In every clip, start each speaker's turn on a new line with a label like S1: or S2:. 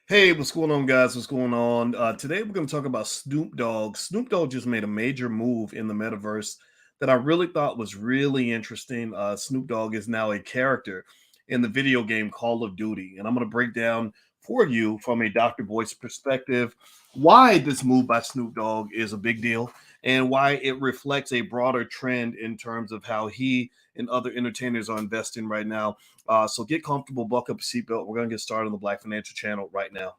S1: Hey, what's going on, guys? What's going on? Today, we're going to talk about Snoop Dogg. Snoop Dogg just made a major move in the metaverse that I really thought was really interesting. Snoop Dogg is now a character in the video game Call of Duty. And I'm going to break down for you from a Dr. Boyce perspective why this move by Snoop Dogg is a big deal and why it reflects a broader trend in terms of how he and other entertainers are investing right now. So get comfortable, buckle up your seatbelt. We're going to get started on the Black Financial Channel right now.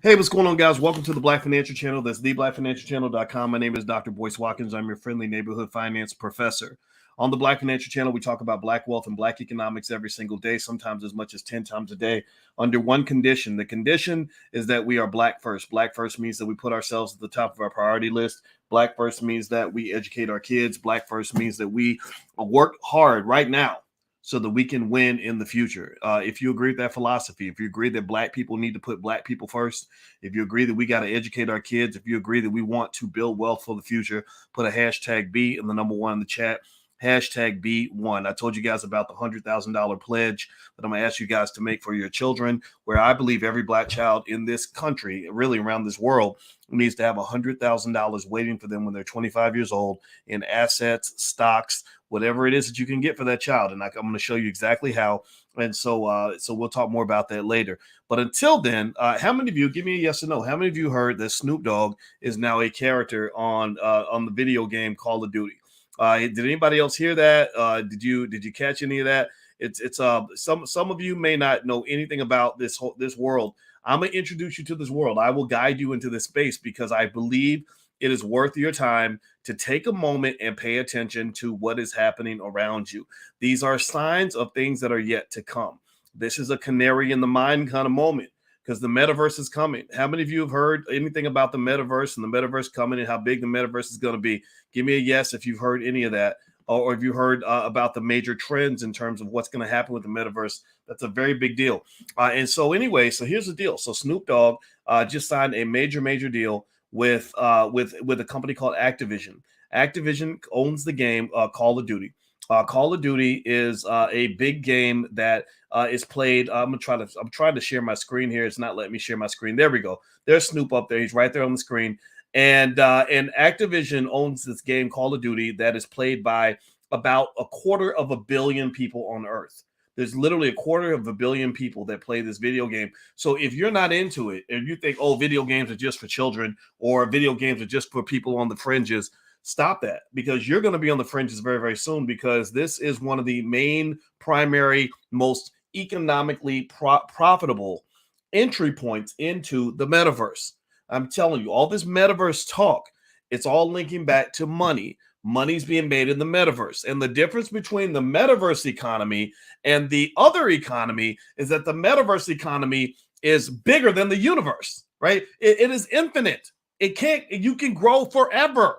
S1: Hey, what's going on, guys? Welcome to the Black Financial Channel. That's theblackfinancialchannel.com. My name is Dr. Boyce Watkins. I'm your friendly neighborhood finance professor. On the Black Financial Channel, we talk about Black wealth and Black economics every single day, sometimes as much as 10 times a day, under one condition. The condition is that we are Black first. Black first means that we put ourselves at the top of our priority list. Black first means that we educate our kids. Black first means that we work hard right now so that we can win in the future. If you agree with that philosophy, if you agree that Black people need to put Black people first, if you agree that we got to educate our kids, if you agree that we want to build wealth for the future, put a hashtag B in the number one in the chat. Hashtag B1. I told you guys about the $100,000 pledge that I'm going to ask you guys to make for your children, where I believe every Black child in this country, really around this world, needs to have $100,000 waiting for them when they're 25 years old in assets, stocks, whatever it is that you can get for that child. And I'm going to show you exactly how. And so we'll talk more about that later. But until then, how many of you, give me a yes or no, how many of you heard that Snoop Dogg is now a character on the video game Call of Duty? Did anybody else hear that? Did you catch any of that? It's some of you may not know anything about this world. I'm gonna introduce you to this world. I will guide you into this space because I believe it is worth your time to take a moment and pay attention to what is happening around you. These are signs of things that are yet to come. This is a canary in the mine kind of moment because the metaverse is coming. How many of you have heard anything about the metaverse and the metaverse coming and how big the metaverse is going to be? Give me a yes if you've heard any of that, or if you heard about the major trends in terms of what's going to happen with the metaverse. That's a very big deal. And so anyway, so here's the deal. So Snoop Dogg just signed a major deal with a company called Activision. Activision owns the game Call of Duty. Call of Duty is a big game that is played. I'm trying to share my screen here. It's not letting me share my screen. There we go. There's Snoop up there. He's right there on the screen. And Activision owns this game Call of Duty that is played by about 250 million people on Earth. There's literally 250 million people that play this video game. So if you're not into it, and you think, oh, video games are just for children or video games are just for people on the fringes, stop that, because you're going to be on the fringes very soon, because this is one of the main primary most economically profitable entry points into the metaverse. I'm telling you, all this metaverse talk, it's all linking back to money. Money's being made in the metaverse. And the difference between the metaverse economy and the other economy is that the metaverse economy is bigger than the universe, right? It is infinite. You can grow forever.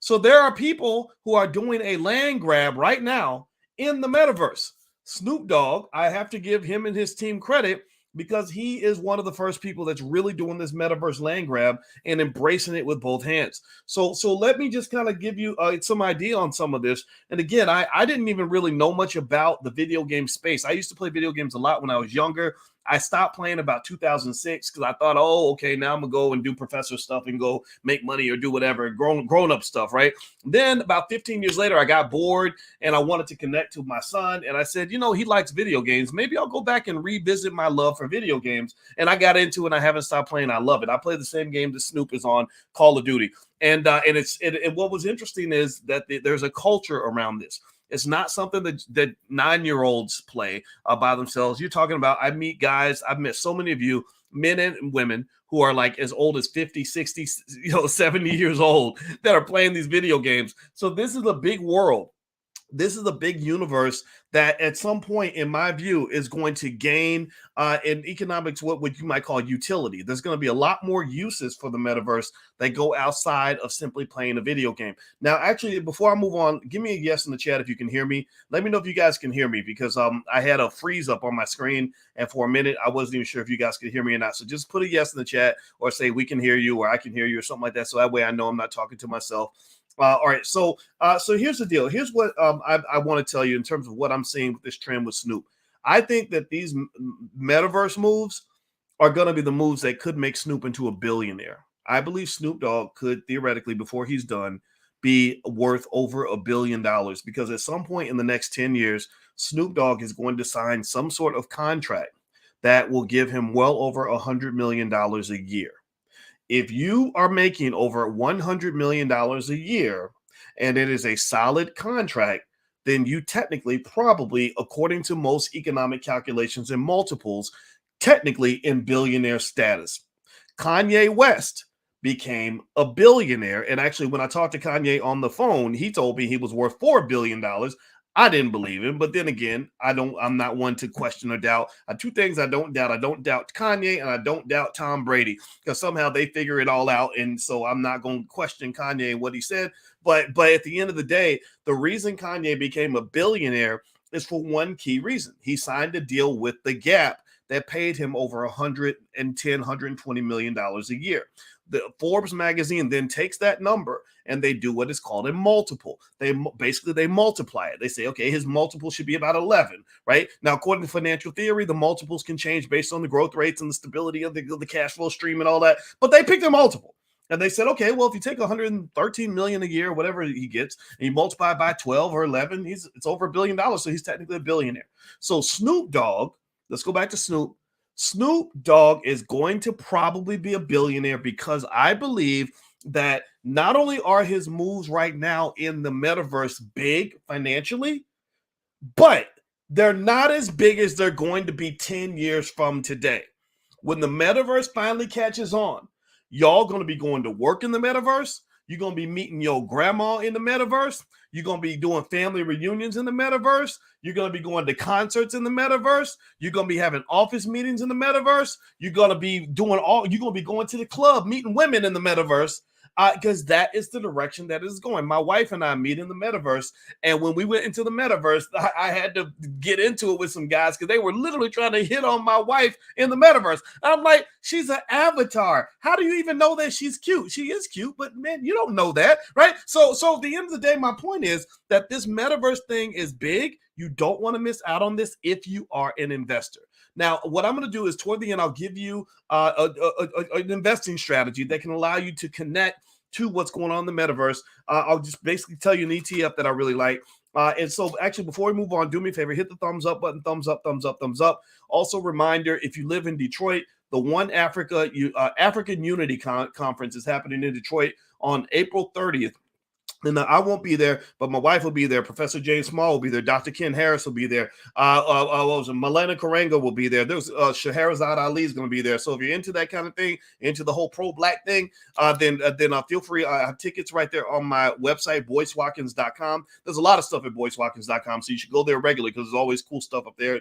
S1: So there are people who are doing a land grab right now in the metaverse. Snoop Dogg, I have to give him and his team credit because he is one of the first people that's really doing this metaverse land grab and embracing it with both hands. So let me just kind of give you some idea on some of this. And again, I didn't even really know much about the video game space. I used to play video games a lot when I was younger. I stopped playing about 2006 because I thought, oh, okay, now I'm going to go and do professor stuff and go make money or do whatever, grown-up stuff, right? Then about 15 years later, I got bored and I wanted to connect to my son. And I said, he likes video games. Maybe I'll go back and revisit my love for video games. And I got into it and I haven't stopped playing. I love it. I play the same game that Snoop is on, Call of Duty. And what was interesting is that there's a culture around this. It's not something that 9-year-olds play by themselves. You're talking about, I've met so many of you, men and women, who are like as old as 50, 60, 70 years old that are playing these video games. So this is a big world. This is a big universe that at some point, in my view, is going to gain in economics what you might call utility. There's going to be a lot more uses for the metaverse that go outside of simply playing a video game. Now, actually, before I move on, give me a yes in the chat if you can hear me. Let me know if you guys can hear me, because I had a freeze up on my screen, and for a minute, I wasn't even sure if you guys could hear me or not. So just put a yes in the chat or say we can hear you or I can hear you or something like that. So that way I know I'm not talking to myself. All right, so here's the deal. Here's what I want to tell you in terms of what I'm seeing with this trend with Snoop. I think that these metaverse moves are going to be the moves that could make Snoop into a billionaire. I believe Snoop Dogg could theoretically, before he's done, be worth over $1 billion because at some point in the next 10 years, Snoop Dogg is going to sign some sort of contract that will give him well over $100 million a year. If you are making over $100 million a year and it is a solid contract, then you technically, probably, according to most economic calculations and multiples, technically in billionaire status. Kanye West became a billionaire. And actually, when I talked to Kanye on the phone, he told me he was worth $4 billion. I didn't believe him, but then again, I'm not one to question or doubt. Two things I don't doubt. I don't doubt Kanye and I don't doubt Tom Brady because somehow they figure it all out. And so I'm not going to question Kanye and what he said. But at the end of the day, the reason Kanye became a billionaire is for one key reason. He signed a deal with the Gap that paid him over $120 million a year. The Forbes magazine then takes that number and they do what is called a multiple. They multiply it. They say, okay, his multiple should be about 11, right? Now, according to financial theory, the multiples can change based on the growth rates and the stability of the cash flow stream and all that. But they picked a multiple. And they said, okay, well, if you take 113 million a year, whatever he gets, and you multiply it by 12 or 11, it's over $1 billion. So he's technically a billionaire. So Snoop Dogg, let's go back to Snoop. Snoop Dogg is going to probably be a billionaire because I believe that not only are his moves right now in the metaverse big financially, but they're not as big as they're going to be 10 years from today. When the metaverse finally catches on, y'all going to be going to work in the metaverse. You're going to be meeting your grandma in the metaverse. You're going to be doing family reunions in the metaverse. You're going to be going to concerts in the metaverse. You're going to be having office meetings in the metaverse. You're going to be going to the club, meeting women in the metaverse. Because that is the direction that is going. My wife and I meet in the metaverse. And when we went into the metaverse, I had to get into it with some guys because they were literally trying to hit on my wife in the metaverse. I'm like, she's an avatar. How do you even know that she's cute? She is cute, but man, you don't know that, right? So at the end of the day, my point is that this metaverse thing is big. You don't want to miss out on this if you are an investor. Now, what I'm going to do is toward the end, I'll give you an investing strategy that can allow you to connect to what's going on in the metaverse. I'll just basically tell you an ETF that I really like. And so actually, before we move on, do me a favor, hit the thumbs up button, thumbs up, thumbs up, thumbs up. Also, reminder, if you live in Detroit, the One Africa African Unity Conference is happening in Detroit on April 30th. And I won't be there, but my wife will be there. Professor James Small will be there. Dr. Ken Harris will be there. Malena Karenga will be there. There's Shahrazad Ali is going to be there. So if you're into that kind of thing, into the whole pro-black thing, then feel free. I have tickets right there on my website, boycewatkins.com. There's a lot of stuff at boycewatkins.com, so you should go there regularly because there's always cool stuff up there,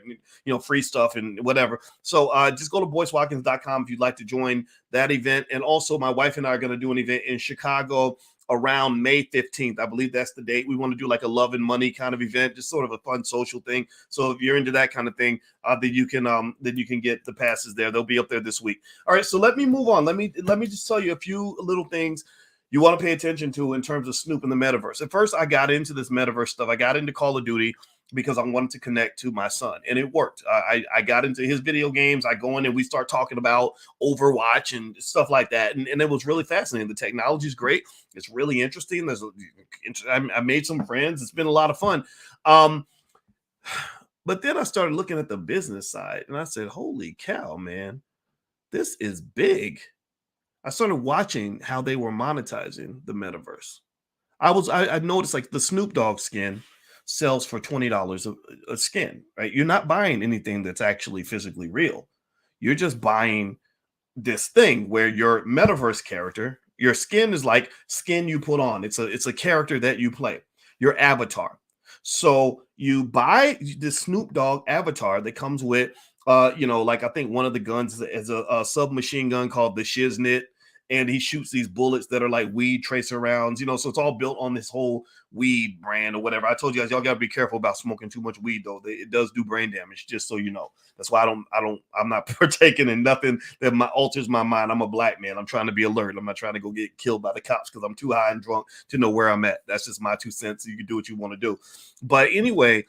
S1: free stuff and whatever. So just go to boycewatkins.com if you'd like to join that event. And also, my wife and I are going to do an event in Chicago around May 15th. I believe that's the date. We want to do like a love and money kind of event, just sort of a fun social thing. So if you're into that kind of thing, then you can get the passes there. They'll be up there this week. All right, so let me move on. Let me just tell you a few little things you want to pay attention to in terms of Snoop and the metaverse. At first, I got into this metaverse stuff. I got into Call of Duty because I wanted to connect to my son, and it worked. I got into his video games. I go in and we start talking about Overwatch and stuff like that, and it was really fascinating. The technology is great. It's really interesting. I made some friends. It's been a lot of fun. But then I started looking at the business side, and I said, "Holy cow, man, this is big." I started watching how they were monetizing the metaverse. I noticed like the Snoop Dogg skin sells for $20 a skin, right? You're not buying anything that's actually physically real. You're just buying this thing where your metaverse character, your skin is like skin you put on. It's a character that you play, your avatar. So you buy the Snoop Dogg avatar that comes with like I think one of the guns is a submachine gun called the Shiznit. and he shoots these bullets that are like weed tracer rounds, so it's all built on this whole weed brand or whatever. I told you guys, y'all gotta be careful about smoking too much weed though. It does do brain damage, just so you know. That's why I'm not partaking in nothing that alters my mind. I'm a black man. I'm trying to be alert. I'm not trying to go get killed by the cops because I'm too high and drunk to know where I'm at. That's just my 2 cents. You can do what you want to do. But anyway,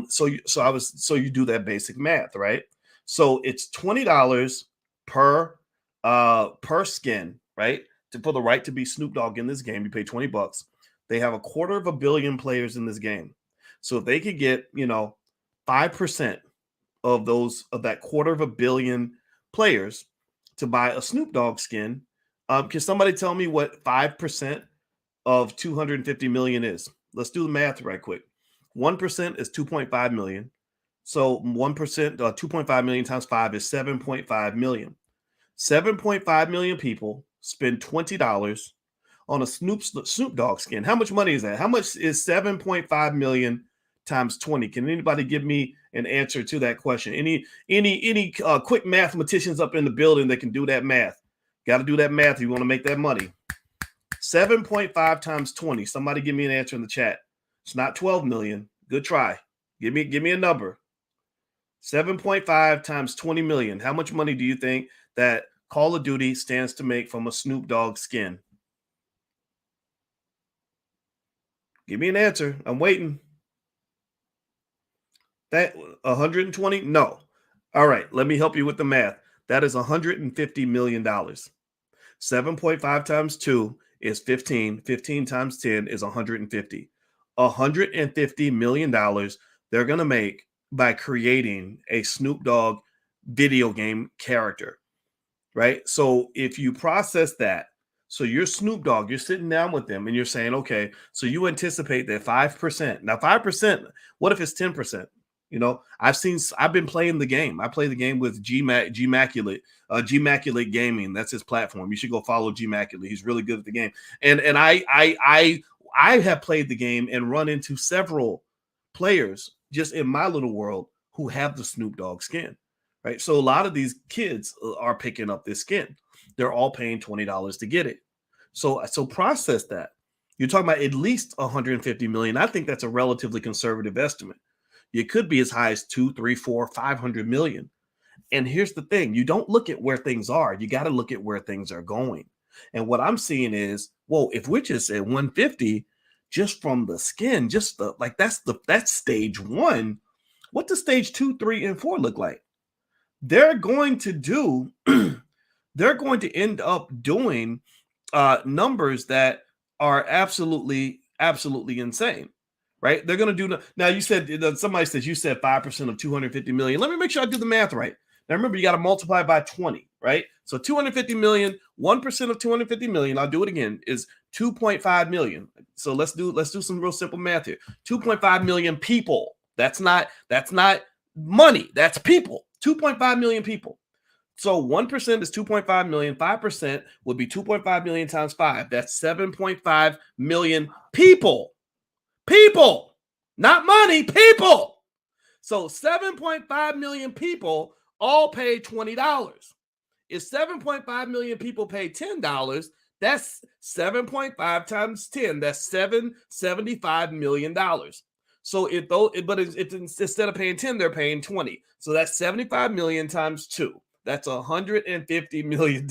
S1: so you do that basic math, right? So it's $20 per skin, right? For the right to be Snoop Dogg in this game, you pay $20. They have 250 million players in this game. So if they could get, 5% of that 250 million players to buy a Snoop Dogg skin, can somebody tell me what 5% of 250 million is? Let's do the math right quick. 1% is 2.5 million. So 1%, 2.5 million times 5 is 7.5 million. 7.5 million people spend $20 on a Snoop Dogg skin. How much money is that? How much is 7.5 million times 20? Can anybody give me an answer to that question? Any quick mathematicians up in the building that can do that math? Got to do that math if you want to make that money. 7.5 times 20. Somebody give me an answer in the chat. It's not 12 million. Good try. Give me a number. 7.5 times 20 million. How much money do you think that Call of Duty stands to make from a Snoop Dogg skin? Give me an answer. I'm waiting. That 120? No. All right, let me help you with the math. That is $150 million. 7.5 times 2 is 15. 15 times 10 is 150. $150 million they're going to make by creating a Snoop Dogg video game character, right? So if you process that, so you're Snoop Dogg, you're sitting down with them and you're saying, okay, so you anticipate that 5%. Now, 5%, what if it's 10%? I've been playing the game. I play the game with Gmaculate Gaming. That's his platform. You should go follow Gmaculate. He's really good at the game. And I have played the game and run into several players just in my little world who have the Snoop Dogg skin, right? So a lot of these kids are picking up this skin. They're all paying $20 to get it. So process that. You're talking about at least 150 million. I think that's a relatively conservative estimate. It could be as high as 2, 3, 4, 500 million. And here's the thing. You don't look at where things are. You got to look at where things are going. And what I'm seeing is, whoa, if we're just at 150, just from the skin, that's stage 1. What does stage 2, 3, and 4 look like? They're going to end up doing numbers that are absolutely insane, right? They're going to do now. You said somebody says you said 5% of 250 million. Let me make sure I do the math right. Now remember, you got to multiply by 20, right? So 250 million, 1% of 250 million. I'll do it again. Is 2.5 million. So let's do some real simple math here. 2.5 million people. That's not money. That's people. 2.5 million people. So 1% is 2.5 million. 5% would be 2.5 million times 5. That's 7.5 million people. People, not money, people. So 7.5 million people all pay $20. If 7.5 million people pay $10, that's 7.5 times 10. That's $75 million. So if instead of paying 10, they're paying 20. So that's 75 million times 2. That's $150 million.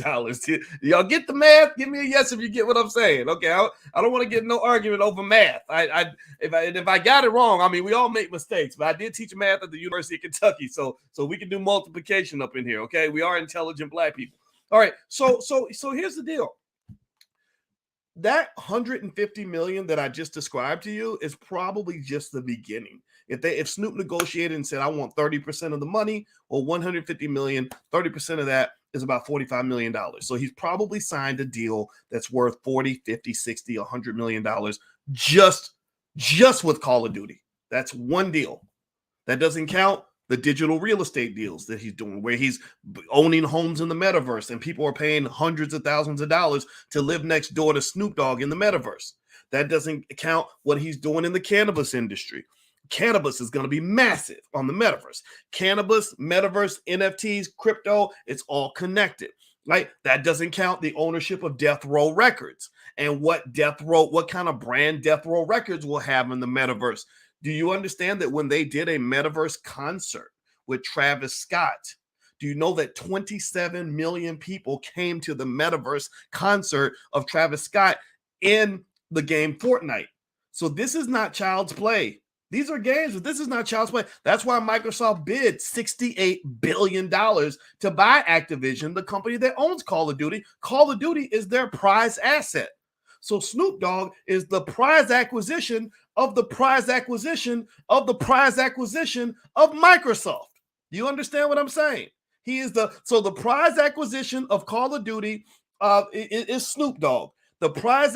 S1: Y'all get the math? Give me a yes if you get what I'm saying. Okay, I don't want to get no argument over math. If I got it wrong, I mean, we all make mistakes, but I did teach math at the University of Kentucky, so we can do multiplication up in here. Okay, we are intelligent black people. All right, so here's the deal. That 150 million that I just described to you is probably just the beginning. If Snoop negotiated and said, I want 30% of the money, or 150 million, 30% of that is about $45 million. So he's probably signed a deal that's worth 40, 50, 60, $100 million just with Call of Duty. That's one deal. That doesn't count the digital real estate deals that he's doing, where he's owning homes in the metaverse and people are paying hundreds of thousands of dollars to live next door to Snoop Dogg in the metaverse. That doesn't count what he's doing in the cannabis industry. Cannabis is going to be massive on the metaverse. Cannabis, metaverse, NFTs, crypto, it's all connected. Right? That doesn't count the ownership of Death Row Records and what what kind of brand Death Row Records will have in the metaverse. Do you understand that when they did a metaverse concert with Travis Scott, do you know that 27 million people came to the metaverse concert of Travis Scott in the game Fortnite? So this is not child's play. These are games, but this is not child's play. That's why Microsoft bid $68 billion to buy Activision, the company that owns Call of Duty. Call of Duty is their prize asset. So Snoop Dogg is the prize acquisition of the prize acquisition of the prize acquisition of Microsoft. Do you understand what I'm saying? He is the prize acquisition of Call of Duty is Snoop Dogg. The prize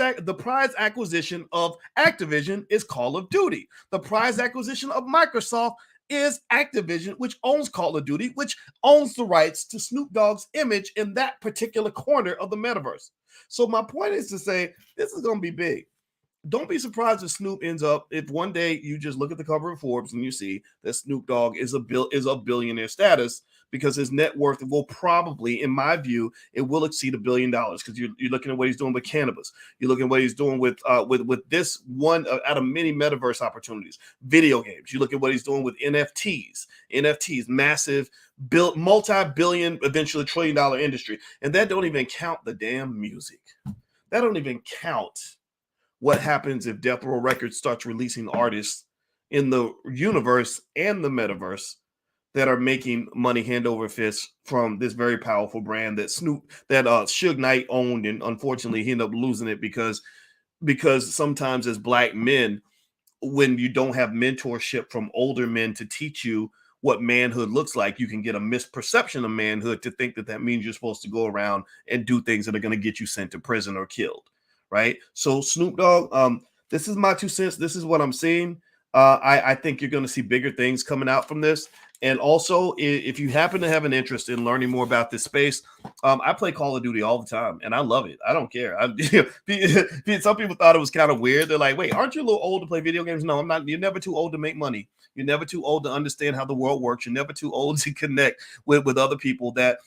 S1: acquisition of Activision is Call of Duty. The prize acquisition of Microsoft is Activision, which owns Call of Duty, which owns the rights to Snoop Dogg's image in that particular corner of the metaverse. So my point is to say this is going to be big. Don't be surprised if Snoop ends up, if one day you just look at the cover of Forbes and you see that Snoop Dogg is a billionaire status, because his net worth will probably, in my view, it will exceed $1 billion, because you're looking at what he's doing with cannabis. You're looking at what he's doing with this one out of many metaverse opportunities, video games. You look at what he's doing with NFTs, massive, multi-billion, eventually $1 trillion industry. And that don't even count the damn music. That don't even count what happens if Death Row Records starts releasing artists in the universe and the metaverse that are making money hand over fist from this very powerful brand that Suge Knight owned, and unfortunately he ended up losing it because sometimes as Black men, when you don't have mentorship from older men to teach you what manhood looks like, you can get a misperception of manhood to think that means you're supposed to go around and do things that are going to get you sent to prison or killed. Right? So Snoop Dogg, this is my 2 cents. This is what I'm seeing. I think you're going to see bigger things coming out from this. And also, if you happen to have an interest in learning more about this space, I play Call of Duty all the time, and I love it. I don't care. Some people thought it was kind of weird. They're like, wait, aren't you a little old to play video games? No, I'm not. You're never too old to make money. You're never too old to understand how the world works. You're never too old to connect with other people that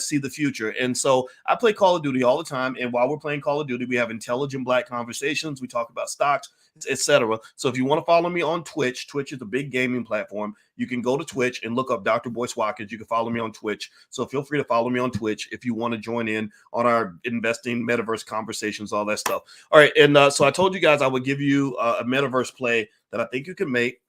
S1: see the future. And so I play Call of Duty all the time. And while we're playing Call of Duty, we have intelligent Black conversations. We talk about stocks, etc. So if you want to follow me on Twitch is a big gaming platform. You can go to Twitch and look up Dr. Boyce Watkins. You can follow me on Twitch. So feel free to follow me on Twitch if you want to join in on our investing metaverse conversations, all that stuff. All right. And so I told you guys I would give you a metaverse play that I think you can make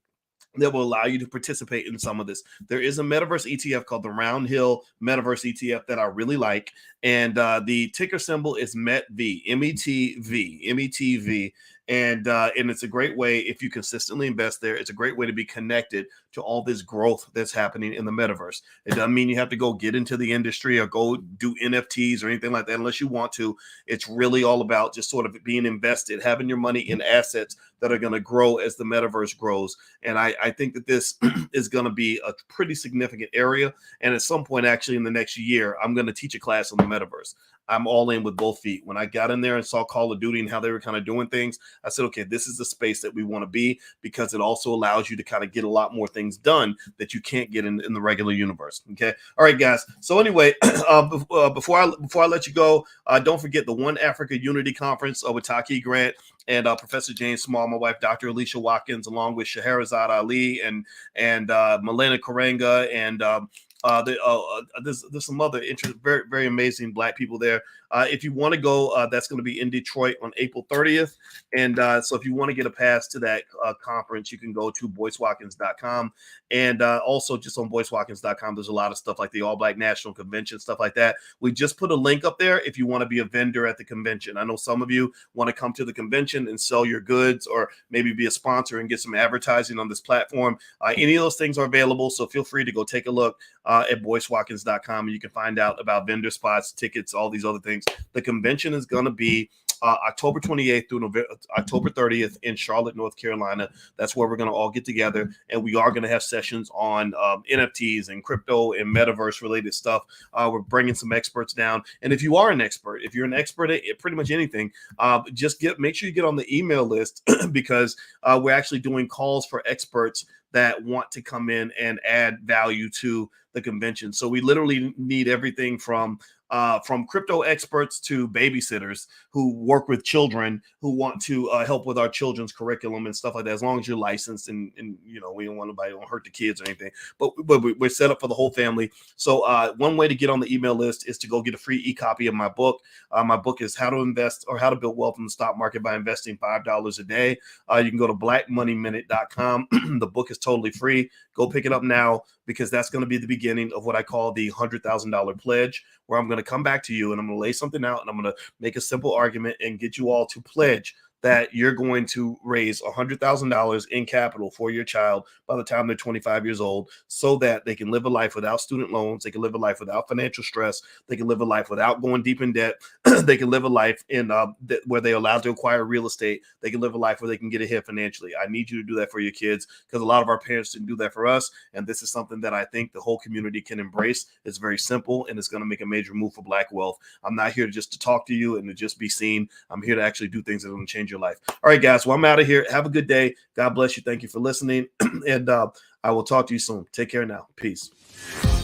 S1: that will allow you to participate in some of this. There is a metaverse ETF called the Roundhill Metaverse ETF that I really like. And the ticker symbol is METV, METV. And it's a great way, if you consistently invest there, it's a great way to be connected to all this growth that's happening in the metaverse. It doesn't mean you have to go get into the industry or go do NFTs or anything like that unless you want to. It's really all about just sort of being invested, having your money in assets that are going to grow as the metaverse grows. And I think that this is going to be a pretty significant area. And at some point, actually in the next year, I'm going to teach a class on the metaverse. I'm all in with both feet. When I got in there and saw Call of Duty and how they were kind of doing things, I said, okay, this is the space that we want to be, because it also allows you to kind of get a lot more things done that you can't get in the regular universe. Okay. All right, guys. So anyway, before I let you go, don't forget the One Africa Unity Conference with Taki Grant and Professor James Small, my wife, Dr. Alicia Watkins, along with Scheherazade Ali and Milena Karenga and there's some other very, very amazing Black people there. If you want to go, that's going to be in Detroit on April 30th. And so if you want to get a pass to that conference, you can go to boycewatkins.com. And also just on boycewatkins.com, there's a lot of stuff like the All Black National Convention, stuff like that. We just put a link up there if you want to be a vendor at the convention. I know some of you want to come to the convention and sell your goods, or maybe be a sponsor and get some advertising on this platform. Any of those things are available. So feel free to go take a look at boycewatkins.com, and you can find out about vendor spots, tickets, all these other things. The convention is going to be October 28th through October 30th in Charlotte, North Carolina. That's where we're going to all get together, and we are going to have sessions on NFTs and crypto and metaverse related stuff. We're bringing some experts down, and if you are an expert, if you're an expert at pretty much anything, just make sure you get on the email list because we're actually doing calls for experts that want to come in and add value to the convention. So we literally need everything from crypto experts to babysitters who work with children who want to help with our children's curriculum and stuff like that. As long as you're licensed, and you know, we don't want anybody to hurt the kids or anything, but we're set up for the whole family. So one way to get on the email list is to go get a free e-copy of my book. My book is How to Invest or How to Build Wealth in the Stock Market by Investing $5 a Day. You can go to blackmoneyminute.com. The book is totally free. Go pick it up now, because that's going to be the beginning of what I call the $100,000 pledge, where I'm going to come back to you and I'm going to lay something out and I'm going to make a simple argument and get you all to pledge that you're going to raise $100,000 in capital for your child by the time they're 25 years old, so that they can live a life without student loans. They can live a life without financial stress. They can live a life without going deep in debt. They can live a life in where they're allowed to acquire real estate. They can live a life where they can get ahead financially. I need you to do that for your kids, because a lot of our parents didn't do that for us. And this is something that I think the whole community can embrace. It's very simple, and it's going to make a major move for Black wealth. I'm not here just to talk to you and to just be seen. I'm here to actually do things that are going to change your life. All right, guys. Well, I'm out of here. Have a good day. God bless you. Thank you for listening. And I will talk to you soon. Take care now. Peace.